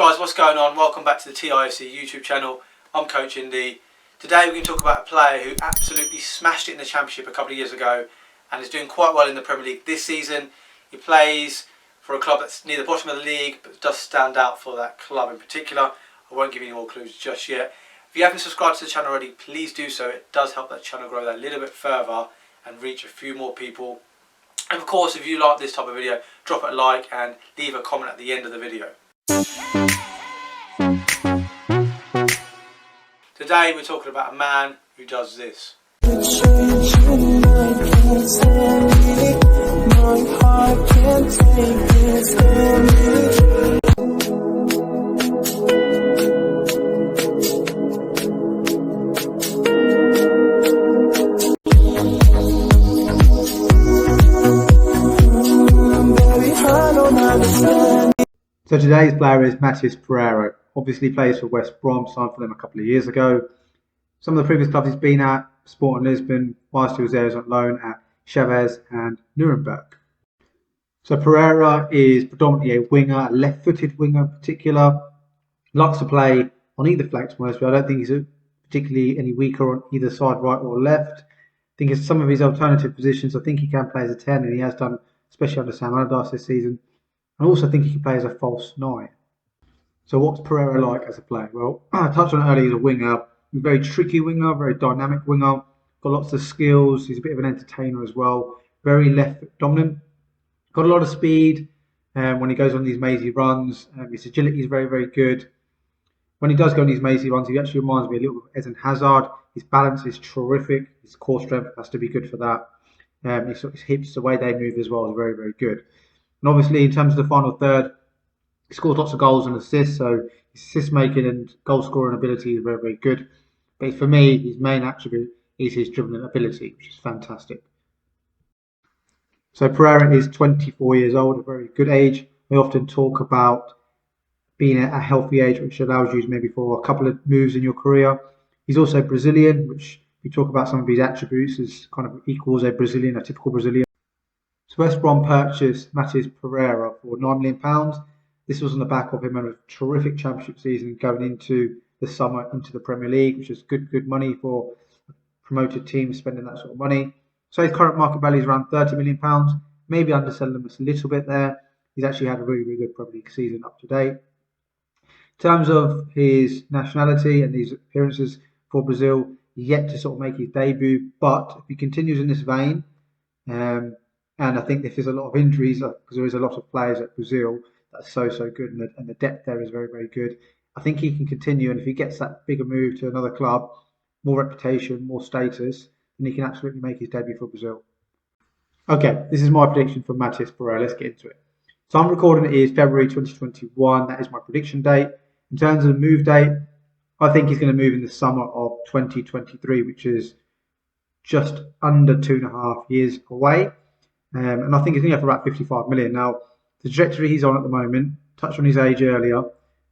guys, what's going on? Welcome back to the TIFC YouTube channel. I'm Coach Indy. Today we're going to talk about a player who absolutely smashed it in the Championship a couple of years ago and is doing quite well in the Premier League this season. He plays for a club that's near the bottom of the league but does stand out for that club in particular. I won't give you any more clues just yet. If you haven't subscribed to the channel already, please do so. It does help that channel grow that a little bit further and reach a few more people. And of course, if you like this type of video, drop it a like and leave a comment at the end of the video. Today we're talking about a man who does this. So today's player is Matheus Pereira. Obviously plays for West Brom, signed for them a couple of years ago. Some of the previous clubs he's been at, Sporting Lisbon, whilst he was there, he was on loan at Chavez and Nuremberg. So Pereira is predominantly a winger, a left-footed winger in particular. Likes to play on either flank, to be honest, but I don't think he's particularly any weaker on either side, right or left. I think in some of his alternative positions, I think he can play as a 10, and he has done, especially under Sam Allardyce this season. I also think he can play as a false 9. So what's Pereira like as a player? Well, I touched on it earlier, he's a winger. A very tricky winger, very dynamic winger. Got lots of skills. He's a bit of an entertainer as well. Very left foot dominant. Got a lot of speed when he goes on these mazy runs. His agility is very, very good. When he does go on these mazy runs, he actually reminds me a little bit of Eden Hazard. His balance is terrific. His core strength has to be good for that. His hips, the way they move as well, is very, very good. And obviously, in terms of the final third, he scores lots of goals and assists, so his assist making and goal scoring ability is very, very good. But for me, his main attribute is his dribbling ability, which is fantastic. So Pereira is 24 years old, a very good age. We often talk about being at a healthy age, which allows you maybe for a couple of moves in your career. He's also Brazilian, which we talk about some of his attributes as kind of equals a Brazilian, a typical Brazilian. So West Brom purchased Matheus Pereira for £9 million. This was on the back of him having a terrific Championship season going into the summer into the Premier League, which is good money for promoted teams spending that sort of money. So his current market value is around £30 million. Maybe underselling him a little bit there. He's actually had a really, really good Premier League season up to date. In terms of his nationality and his appearances for Brazil, yet to sort of make his debut. But if he continues in this vein, and I think if there's a lot of injuries, because there is a lot of players at Brazil that's so good, and the depth there is very, very good. I think he can continue, and if he gets that bigger move to another club, more reputation, more status, then he can absolutely make his debut for Brazil. Okay, this is my prediction for Matheus Pereira. Let's get into it. So I'm recording it is February 2021. That is my prediction date. In terms of the move date, I think he's going to move in the summer of 2023, which is just under 2.5 years away. And I think he's going to have about 55 million. Now, the trajectory he's on at the moment, touched on his age earlier,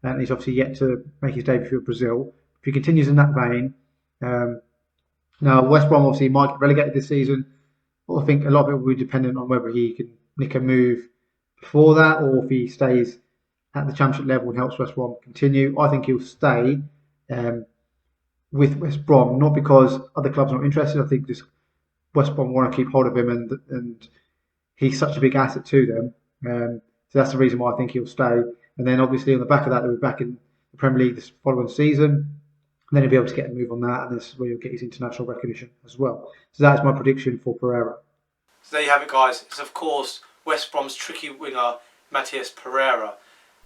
and he's obviously yet to make his debut for Brazil. If he continues in that vein, now West Brom obviously might get relegated this season. I think a lot of it will be dependent on whether he can nick a move before that, or if he stays at the Championship level and helps West Brom continue. I think he'll stay with West Brom, not because other clubs are not interested. I think just West Brom want to keep hold of him, and he's such a big asset to them. So that's the reason why I think he'll stay. And then obviously on the back of that, they'll be back in the Premier League this following season. And then he'll be able to get a move on that, and this is where he'll get his international recognition as well. So that's my prediction for Pereira. So there you have it, guys. It's of course West Brom's tricky winger, Matheus Pereira.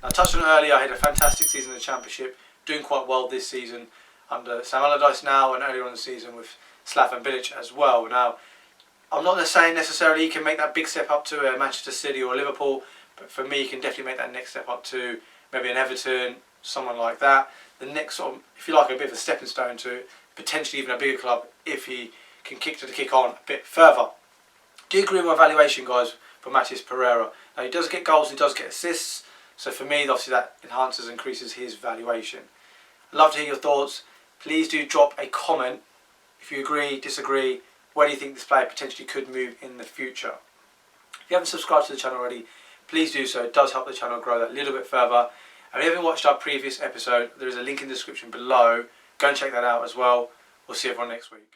Now, I touched on it earlier, he had a fantastic season in the Championship, doing quite well this season under Sam Allardyce now, and earlier on in the season with Slaven Bilic as well. Now, I'm not saying necessarily he can make that big step up to Manchester City or Liverpool, but for me, he can definitely make that next step up to maybe an Everton, someone like that. The next sort of, if you like, a bit of a stepping stone to potentially even a bigger club if he can kick on a bit further. Do you agree with my evaluation, guys, for Matheus Pereira? Now, he does get goals, he does get assists, so for me, obviously that enhances and increases his valuation. I'd love to hear your thoughts. Please do drop a comment if you agree, disagree. Where do you think this player potentially could move in the future? If you haven't subscribed to the channel already, please do so. It does help the channel grow that little bit further. And if you haven't watched our previous episode, there is a link in the description below. Go and check that out as well. We'll see everyone next week.